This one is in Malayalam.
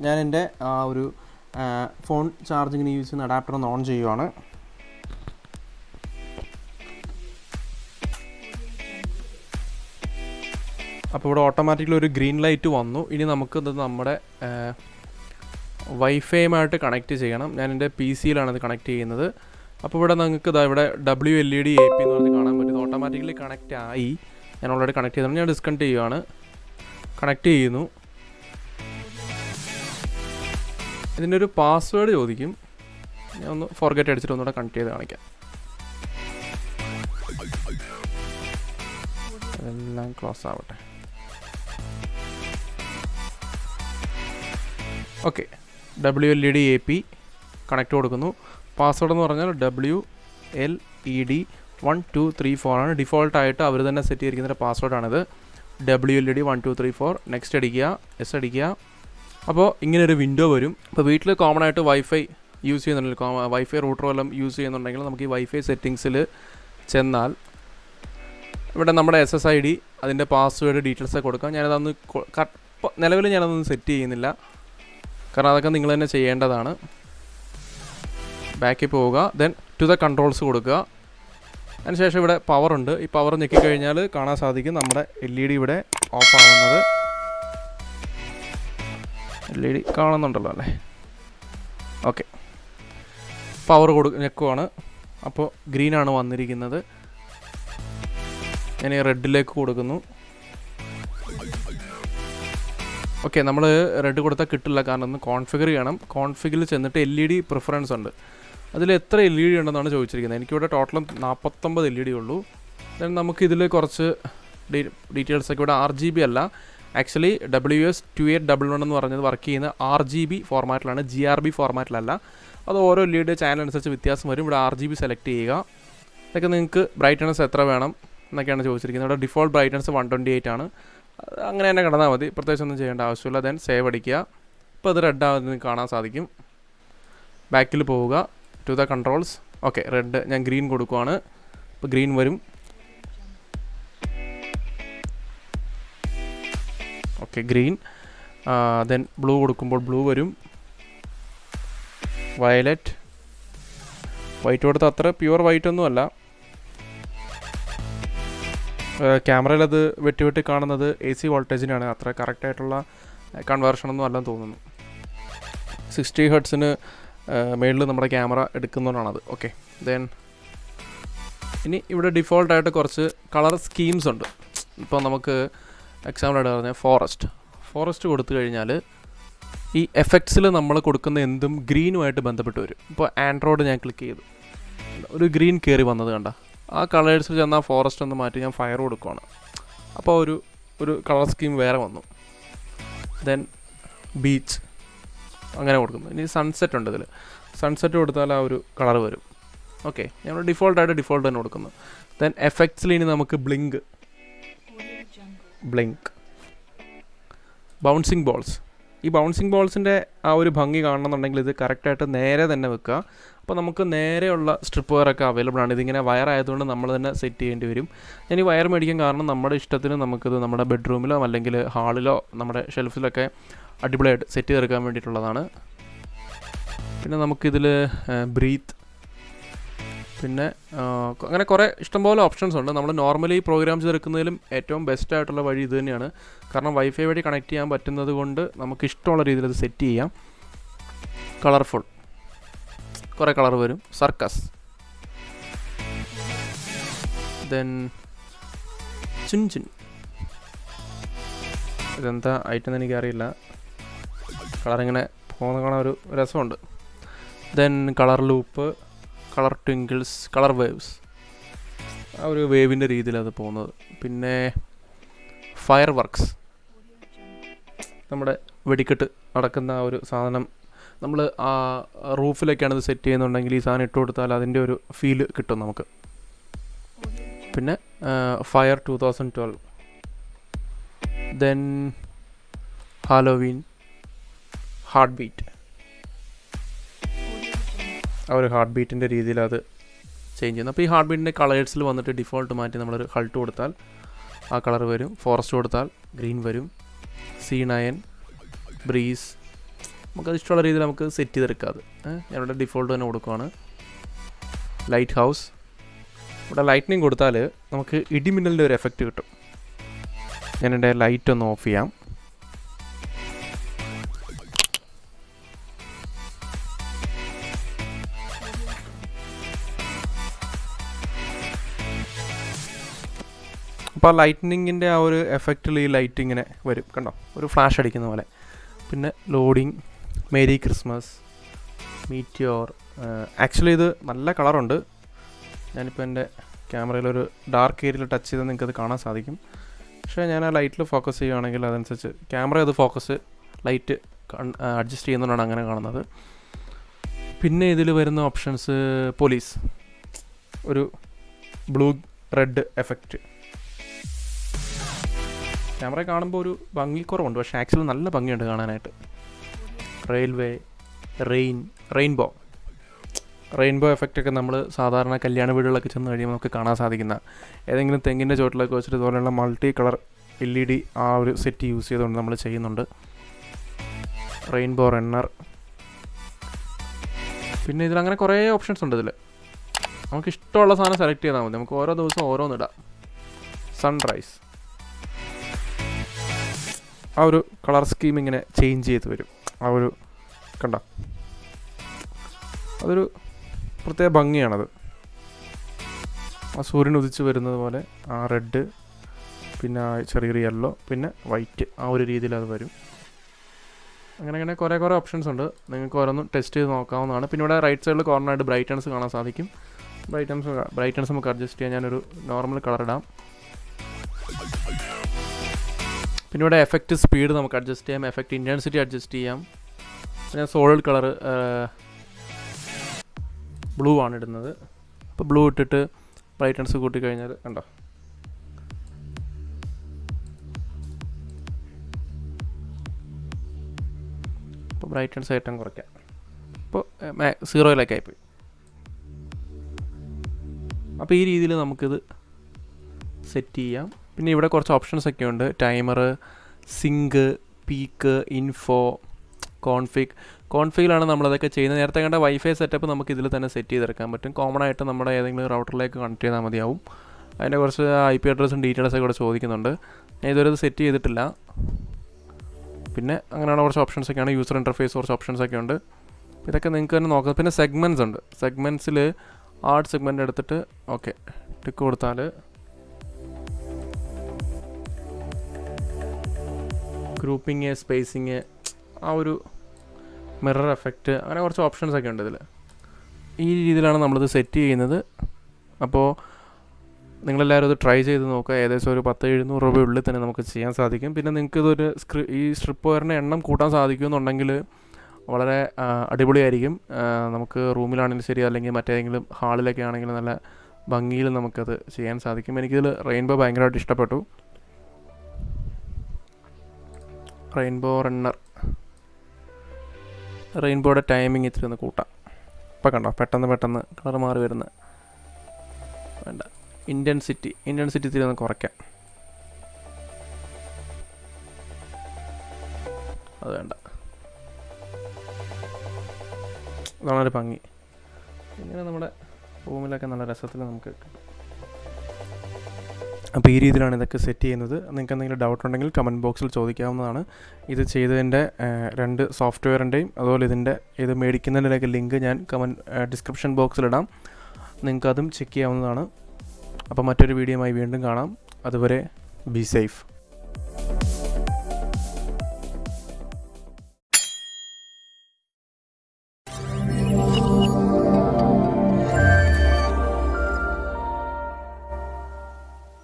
ഞാൻ എൻ്റെ ഒരു ഫോൺ ചാർജിങ്ങിന് യൂസ് ചെയ്യുന്ന അഡാപ്റ്റർ ഒന്ന് ഓൺ ചെയ്യുവാണ്. അപ്പോൾ ഇവിടെ ഓട്ടോമാറ്റിക്കലി ഒരു ഗ്രീൻ ലൈറ്റ് വന്നു. ഇനി നമുക്കിത് നമ്മുടെ വൈഫൈയുമായിട്ട് കണക്റ്റ് ചെയ്യണം. ഞാൻ എൻ്റെ പി സിയിലാണ് ഇത് കണക്ട് ചെയ്യുന്നത്. അപ്പോൾ ഇവിടെ നിങ്ങൾക്ക് ഇവിടെ WLED AP എന്ന് പറഞ്ഞ് കാണാൻ പറ്റും. ഓട്ടോമാറ്റിക്കലി കണക്റ്റ് ആയി. ഞാൻ ഓൾറെഡി കണക്ട് ചെയ്തതാണ്. ഞാൻ ഡിസ്കണക്ട് ചെയ്യുകയാണ്. കണക്ട് ചെയ്യുന്നു. ഇതിൻ്റെ ഒരു പാസ്വേഡ് ചോദിക്കും. ഞാൻ ഒന്ന് ഫോർഗെറ്റ് അടിച്ചിട്ട് ഒന്നുകൂടെ കണക്ട് ചെയ്ത് കാണിക്കാം. അതെല്ലാം ക്ലോസ് ആവട്ടെ. ഓക്കെ, WLED AP കണക്ട് കൊടുക്കുന്നു. പാസ്വേഡ് എന്ന് പറഞ്ഞാൽ WLED 1234 ആണ്. ഡിഫോൾട്ടായിട്ട് അവർ തന്നെ സെറ്റ് ചെയ്തിരിക്കുന്ന പാസ്വേഡാണിത്. WLED 1234. നെക്സ്റ്റ് അടിക്കുക, എസ് അടിക്കുക. അപ്പോൾ ഇങ്ങനൊരു വിൻഡോ വരും. ഇപ്പോൾ വീട്ടിൽ കോമൺ ആയിട്ട് വൈഫൈ യൂസ് ചെയ്യുന്നുണ്ടെങ്കിൽ, വൈഫൈ റൂട്ടറോ എല്ലാം യൂസ് ചെയ്യുന്നുണ്ടെങ്കിൽ നമുക്ക് ഈ വൈഫൈ സെറ്റിങ്സിൽ ചെന്നാൽ ഇവിടെ നമ്മുടെ SSID, അതിൻ്റെ പാസ്വേഡ്, ഡീറ്റെയിൽസൊക്കെ കൊടുക്കാം. ഞാനതൊന്ന് നിലവിൽ ഞാനതൊന്നും സെറ്റ് ചെയ്യുന്നില്ല, കാരണം അതൊക്കെ നിങ്ങൾ തന്നെ ചെയ്യേണ്ടതാണ്. ബാക്കിൽ പോവുക, ദെൻ ടു ദ കൺട്രോൾസ് കൊടുക്കുക. അതിനുശേഷം ഇവിടെ പവറുണ്ട്. ഈ പവർ ഞെക്കിക്കഴിഞ്ഞാൽ കാണാൻ സാധിക്കും നമ്മുടെ LED ഇവിടെ ഓഫ് ആവുന്നത്. LED കാണുന്നുണ്ടല്ലോ അല്ലേ? ഓക്കെ, പവർ ഞെക്കുവാണ്. അപ്പോൾ ഗ്രീനാണ് വന്നിരിക്കുന്നത്. ഞാൻ ഈ റെഡിലേക്ക് കൊടുക്കുന്നു. ഓക്കെ, നമ്മൾ റെഡ് കൊടുത്താൽ കിട്ടില്ല, കാരണം ഒന്ന് കോൺഫിഗർ ചെയ്യണം. കോൺഫിഗറിൽ ചെന്നിട്ട് LED പ്രിഫറൻസ് ഉണ്ട്. അതിൽ എത്ര LED ഉണ്ടെന്നാണ് ചോദിച്ചിരിക്കുന്നത്. എനിക്കിവിടെ ടോട്ടലും 49 LED ഉള്ളൂ. ദെൻ നമുക്കിതിൽ കുറച്ച് ഡീറ്റെയിൽസൊക്കെ ഇവിടെ RGB അല്ല, ആക്ച്വലി WS2811 എന്ന് പറഞ്ഞത് വർക്ക് ചെയ്യുന്ന RGB ഫോർമാറ്റിലാണ്, GRB ഫോർമാറ്റിലല്ല. അത് ഓരോ LED ചാനൽ അനുസരിച്ച് വ്യത്യാസം വരും. ഇവിടെ RGB സെലക്ട് ചെയ്യുക. ഇതൊക്കെ നിങ്ങൾക്ക് ബ്രൈറ്റ്നസ് എത്ര വേണം എന്നൊക്കെയാണ് ചോദിച്ചിരിക്കുന്നത്. ഇവിടെ ഡിഫോൾട്ട് ബ്രൈറ്റ്നസ് 128 ആണ്. അങ്ങനെ തന്നെ കിടന്നാൽ മതി, പ്രത്യേകിച്ചൊന്നും ചെയ്യേണ്ട ആവശ്യമില്ല. ദെൻ സേവ് അടിക്കുക. ഇപ്പോൾ അത് റെഡ് ആവുന്നത് കാണാൻ സാധിക്കും. ബാക്കിൽ പോവുക, to the controls. Okay, red, ഞാൻ ഗ്രീൻ കൊടുക്കുവാണ്. ഇപ്പോൾ ഗ്രീൻ വരും. Okay, green. ദെൻ ബ്ലൂ കൊടുക്കുമ്പോൾ ബ്ലൂ വരും. വയലറ്റ്. വൈറ്റ് കൊടുത്ത അത്ര പ്യുവർ വൈറ്റ് ഒന്നും അല്ല. ക്യാമറയിൽ അത് വെട്ടി കാണുന്നത് AC വോൾട്ടേജിനാണ്. അത്ര കറക്റ്റായിട്ടുള്ള കൺവേർഷനൊന്നും അല്ലെന്ന് തോന്നുന്നു. 60 ഹെർട്സിന് മേളിൽ നമ്മുടെ ക്യാമറ എടുക്കുന്നതുകൊണ്ടാണത്. ഓക്കെ, ദെൻ ഇനി ഇവിടെ ഡിഫോൾട്ടായിട്ട് കുറച്ച് കളർ സ്കീംസ് ഉണ്ട്. ഇപ്പോൾ നമുക്ക് എക്സാമ്പിളായിട്ട് പറഞ്ഞാൽ ഫോറസ്റ്റ് കൊടുത്തു കഴിഞ്ഞാൽ ഈ എഫക്ട്സിൽ നമ്മൾ കൊടുക്കുന്ന എന്തും ഗ്രീനുമായിട്ട് ബന്ധപ്പെട്ട് വരും. ഇപ്പോൾ ആൻഡ്രോയിഡ് ഞാൻ ക്ലിക്ക് ചെയ്തു, ഒരു ഗ്രീൻ കയറി വന്നത് കണ്ട. ആ കളേഴ്സിൽ ചെന്നാൽ ഫോറസ്റ്റ് ഒന്ന് മാറ്റി ഞാൻ ഫയർ കൊടുക്കുവാണ്. അപ്പോൾ ഒരു കളർ സ്കീം വേറെ വന്നു. ദെൻ ബീച്ച് അങ്ങനെ കൊടുക്കുന്നു. ഇനി സൺസെറ്റ് ഉണ്ട്. ഇതിൽ സൺസെറ്റ് കൊടുത്താൽ ആ ഒരു കളർ വരും. ഓക്കെ, ഞങ്ങൾ ഡിഫോൾട്ട് തന്നെ കൊടുക്കുന്നു. ദെൻ എഫക്ട്സിൽ ഇനി നമുക്ക് ബ്ലിങ്ക്, ബൗൺസിങ് ബോൾസ്. ഈ ബൗൺസിങ് ബോൾസിൻ്റെ ആ ഒരു ഭംഗി കാണണമെന്നുണ്ടെങ്കിൽ ഇത് കറക്റ്റായിട്ട് നേരെ തന്നെ വെക്കുക. അപ്പോൾ നമുക്ക് നേരെയുള്ള സ്ട്രിപ്പ് വയറൊക്കെ അവൈലബിൾ ആണ്. ഇതിങ്ങനെ വയർ ആയതുകൊണ്ട് നമ്മൾ തന്നെ സെറ്റ് ചെയ്യേണ്ടി വരും. ഞാൻ ഈ വയർ മേടിക്കാൻ കാരണം നമ്മുടെ ഇഷ്ടത്തിന് നമുക്കിത് നമ്മുടെ ബെഡ്റൂമിലോ അല്ലെങ്കിൽ ഹാളിലോ നമ്മുടെ ഷെൽഫിലൊക്കെ അടിപൊളിയായിട്ട് സെറ്റ് ചെയ്തെടുക്കാൻ വേണ്ടിയിട്ടുള്ളതാണ്. പിന്നെ നമുക്കിതിൽ ബ്രീത്ത്, പിന്നെ അങ്ങനെ കുറേ ഇഷ്ടംപോലെ ഓപ്ഷൻസ് ഉണ്ട്. നമ്മൾ നോർമലി പ്രോഗ്രാം ചെയ്തെടുക്കുന്നതിലും ഏറ്റവും ബെസ്റ്റ് ആയിട്ടുള്ള വഴി ഇത് തന്നെയാണ്. കാരണം വൈഫൈ വഴി കണക്ട് ചെയ്യാൻ പറ്റുന്നത് കൊണ്ട് നമുക്ക് ഇഷ്ടമുള്ള രീതിയിൽ അത് സെറ്റ് ചെയ്യാം. കളർഫുൾ, കുറേ കളർ വരും. സർക്കസ്, ദെൻ ചുൻ ഇതെന്താ ഐറ്റം എന്ന് എനിക്കറിയില്ല. കളറിങ്ങനെ പോകുന്ന കാണാൻ ഒരു രസമുണ്ട്. Then colour loop, colour twinkles, colour waves, ആ ഒരു വേവിൻ്റെ രീതിയിൽ അത് പോകുന്നത്. പിന്നെ ഫയർ വർക്ക്സ്, നമ്മുടെ വെടിക്കെട്ട് നടക്കുന്ന ആ ഒരു സാധനം. നമ്മൾ ആ റൂഫിലൊക്കെയാണ് ഇത് സെറ്റ് ചെയ്യുന്നുണ്ടെങ്കിൽ ഈ സാധനം ഇട്ട് കൊടുത്താൽ അതിൻ്റെ ഒരു ഫീല് കിട്ടും നമുക്ക്. പിന്നെ fire 2012, then Halloween, heart beat, ആ ഒരു ഹാർട്ട് ബീറ്റിൻ്റെ രീതിയിൽ അത് ചേഞ്ച് ചെയ്യുന്നു. അപ്പോൾ ഈ ഹാർട്ട് ബീറ്റിൻ്റെ കളേഴ്സിൽ വന്നിട്ട് ഡിഫോൾട്ട് മാറ്റി നമ്മളൊരു ഹൾട്ട് കൊടുത്താൽ ആ കളർ വരും. ഫോറസ്റ്റ് കൊടുത്താൽ ഗ്രീൻ വരും. C9, ബ്രീസ്, നമുക്കത് ഇഷ്ടമുള്ള രീതിയിൽ നമുക്ക് സെറ്റ് ചെയ്തെടുക്കാം. അത് ഞാനിവിടെ ഡിഫോൾട്ട് തന്നെ കൊടുക്കുകയാണ്. ലൈറ്റ് ഹൗസ്, ഇവിടെ ലൈറ്റ്നിങ് കൊടുത്താൽ നമുക്ക് ഇടിമിന്നലിൻ്റെ ഒരു എഫക്റ്റ് കിട്ടും. ഞാനെൻ്റെ ലൈറ്റ് ഒന്ന് ഓഫ് ചെയ്യാം. അപ്പോൾ ലൈറ്റ്നിങ്ങിൻ്റെ ആ ഒരു എഫക്റ്റിൽ ഈ ലൈറ്റ് ഇങ്ങനെ വരും, കണ്ടോ, ഒരു ഫ്ലാഷ് അടിക്കുന്ന പോലെ. പിന്നെ loading, merry Christmas, Meteor. Actually ഇത് നല്ല കളറുണ്ട്. ഞാനിപ്പോൾ എൻ്റെ ക്യാമറയിലൊരു ഡാർക്ക് ഏരിയയിൽ ടച്ച് ചെയ്താൽ നിങ്ങൾക്കത് കാണാൻ സാധിക്കും. പക്ഷേ ഞാൻ ആ ലൈറ്റിൽ ഫോക്കസ് ചെയ്യുകയാണെങ്കിൽ അതനുസരിച്ച് ക്യാമറ അത് ഫോക്കസ് ലൈറ്റ് അഡ്ജസ്റ്റ് ചെയ്യുന്നതുകൊണ്ടാണ് അങ്ങനെ കാണുന്നത്. പിന്നെ ഇതിൽ വരുന്ന ഓപ്ഷൻസ് പോലീസ്, ഒരു ബ്ലൂ റെഡ് എഫക്റ്റ്. ക്യാമറ കാണുമ്പോൾ ഒരു ഭംഗിക്കുറവുണ്ട്, പക്ഷേ ആക്ച്വലി നല്ല ഭംഗിയുണ്ട് കാണാനായിട്ട്. റെയിൽവേ, റെയിൻബോ എഫക്റ്റൊക്കെ നമ്മൾ സാധാരണ കല്യാണ വീടുകളിലൊക്കെ ചെന്ന് കഴിയുമ്പോൾ നമുക്ക് കാണാൻ സാധിക്കുന്ന, ഏതെങ്കിലും തെങ്ങിൻ്റെ ചോട്ടിലൊക്കെ വെച്ചിട്ട് ഇതുപോലെയുള്ള മൾട്ടി കളർ LED ആ ഒരു സെറ്റ് യൂസ് ചെയ്തുകൊണ്ട് നമ്മൾ ചെയ്യുന്നുണ്ട്. Rainbow runner. പിന്നെ ഇതിലങ്ങനെ കുറേ ഓപ്ഷൻസ് ഉണ്ട്. ഇതിൽ നമുക്ക് ഇഷ്ടമുള്ള സാധനം സെലക്ട് ചെയ്താൽ മതി. നമുക്ക് ഓരോ ദിവസം ഓരോന്നിടാം. സൺറൈസ്, ആ ഒരു കളർ സ്കീം ഇങ്ങനെ ചേഞ്ച് ചെയ്ത് വരും. ആ ഒരു കണ്ടോ, അതൊരു പ്രത്യേക ഭംഗിയാണത്. ആ സൂര്യൻ ഉദിച്ച് വരുന്നത് പോലെ ആ റെഡ്, പിന്നെ ചെറിയൊരു യെല്ലോ, പിന്നെ വൈറ്റ്, ആ ഒരു രീതിയിൽ അത് വരും. അങ്ങനെ കുറേ ഓപ്ഷൻസ് ഉണ്ട്. നിങ്ങൾക്ക് ഓരോന്നും ടെസ്റ്റ് ചെയ്ത് നോക്കാവുന്നതാണ്. പിന്നെ ഇവിടെ റൈറ്റ് സൈഡിൽ കോർണറായിട്ട് ബ്രൈറ്റ്നസ് കാണാൻ സാധിക്കും. ബ്രൈറ്റ്നസ് നമുക്ക് അഡ്ജസ്റ്റ് ചെയ്യാൻ ഞാനൊരു നോർമൽ കളർ ഇടാം. പിന്നെ ഇവിടെ എഫക്റ്റ് സ്പീഡ് നമുക്ക് അഡ്ജസ്റ്റ് ചെയ്യാം, എഫക്റ്റ് ഇൻറ്റൻസിറ്റി അഡ്ജസ്റ്റ് ചെയ്യാം. പിന്നെ സോളിഡ് കളർ ബ്ലൂ ആണ് ഇടുന്നത്. അപ്പോൾ ബ്ലൂ ഇട്ടിട്ട് ബ്രൈറ്റ്നസ് കൂട്ടിക്കഴിഞ്ഞാൽ കണ്ടോ, അപ്പോൾ ബ്രൈറ്റ്നസ് ഏറ്റവും കുറയ്ക്കാം. ഇപ്പോൾ 0 ആയിപ്പോയി. അപ്പോൾ ഈ രീതിയിൽ നമുക്കിത് സെറ്റ് ചെയ്യാം. പിന്നെ ഇവിടെ കുറച്ച് ഓപ്ഷൻസ് ഒക്കെ ഉണ്ട്. ടൈമർ, സിങ്ക്, പീക്ക്, ഇൻഫോ, കോൺഫിഗിലാണ് നമ്മളതൊക്കെ ചെയ്യുന്നത്. നേരത്തെ കണ്ട വൈഫൈ സെറ്റപ്പ് നമുക്ക് ഇതിൽ തന്നെ സെറ്റ് ചെയ്തെടുക്കാൻ പറ്റും. കോമൺ ആയിട്ട് നമ്മുടെ ഏതെങ്കിലും റൗട്ടറിലേക്ക് കണക്ട് ചെയ്താൽ മതിയാവും. അതിൻ്റെ കുറച്ച് IP അഡ്രസ്സും ഡീറ്റെയിൽസൊക്കെ ഇവിടെ ചോദിക്കുന്നുണ്ട്. ഞാൻ ഇതുവരെ ഇത് സെറ്റ് ചെയ്തിട്ടില്ല. പിന്നെ അങ്ങനെയുള്ള കുറച്ച് ഓപ്ഷൻസൊക്കെയാണ്. യൂസർ ഇൻ്റർഫേസ് കുറച്ച് ഓപ്ഷൻസൊക്കെ ഉണ്ട്. ഇതൊക്കെ നിങ്ങൾക്ക് തന്നെ നോക്കാം. പിന്നെ സെഗ്മെൻറ്റ്സ് ഉണ്ട്. സെഗ്മെൻറ്റ്സിൽ ആർട്ട് സെഗ്മെൻറ്റ് എടുത്തിട്ട് ഓക്കെ ടിക്ക് കൊടുത്താൽ ഗ്രൂപ്പിങ്, സ്പേസിങ്, ആ ഒരു മിറർ എഫക്റ്റ്, അങ്ങനെ കുറച്ച് ഓപ്ഷൻസൊക്കെ ഉണ്ട് ഇതിൽ. ഈ രീതിയിലാണ് നമ്മളിത് സെറ്റ് ചെയ്യുന്നത്. അപ്പോൾ നിങ്ങളെല്ലാവരും ഇത് ട്രൈ ചെയ്ത് നോക്കുക. ഏകദേശം ഒരു 10-700 രൂപയുള്ളിൽ തന്നെ നമുക്ക് ചെയ്യാൻ സാധിക്കും. പിന്നെ നിങ്ങൾക്ക് ഇതൊരു ഈ സ്ട്രിപ്പ് വയറിൻ്റെ എണ്ണം കൂട്ടാൻ സാധിക്കുമെന്നുണ്ടെങ്കിൽ വളരെ അടിപൊളിയായിരിക്കും. നമുക്ക് റൂമിലാണെങ്കിലും ശരി, അല്ലെങ്കിൽ മറ്റേതെങ്കിലും ഹാളിലൊക്കെ ആണെങ്കിലും നല്ല ഭംഗിയിൽ നമുക്കത് ചെയ്യാൻ സാധിക്കും. എനിക്കിതിൽ റെയിൻബോ ഭയങ്കരമായിട്ട് ഇഷ്ടപ്പെട്ടു. റെയിൻബോ റണ്ണർ, റെയിൻബോയുടെ ടൈമിങ് ഇത്തിരി ഒന്ന് കൂട്ടാം. ഇപ്പം കണ്ടോ, പെട്ടെന്ന് കളർ മാറി വരുന്ന വേണ്ട. ഇൻറ്റൻസിറ്റി ഇത്തിരി ഒന്ന് കുറയ്ക്കാം. അത് വേണ്ട, അതാണൊരു ഭംഗി. ഇങ്ങനെ നമ്മുടെ റൂമിലൊക്കെ നല്ല രസത്തിൽ നമുക്ക് കിട്ടും. അപ്പോൾ ഈ രീതിയിലാണ് ഇതൊക്കെ സെറ്റ് ചെയ്യുന്നത്. നിങ്ങൾക്ക് എന്തെങ്കിലും ഡൗട്ട് ഉണ്ടെങ്കിൽ കമൻറ്റ് ബോക്സിൽ ചോദിക്കാവുന്നതാണ്. ഇത് ചെയ്തതിൻ്റെ 2 സോഫ്റ്റ്വെയറിൻ്റെയും അതുപോലെ ഇത് മേടിക്കുന്നതിൻ്റെയൊക്കെ ലിങ്ക് ഞാൻ ഡിസ്ക്രിപ്ഷൻ ബോക്സിലിടാം. നിങ്ങൾക്കതും ചെക്ക് ചെയ്യാവുന്നതാണ്. അപ്പോൾ മറ്റൊരു വീഡിയോയുമായി വീണ്ടും കാണാം. അതുവരെ ബി സേഫ്.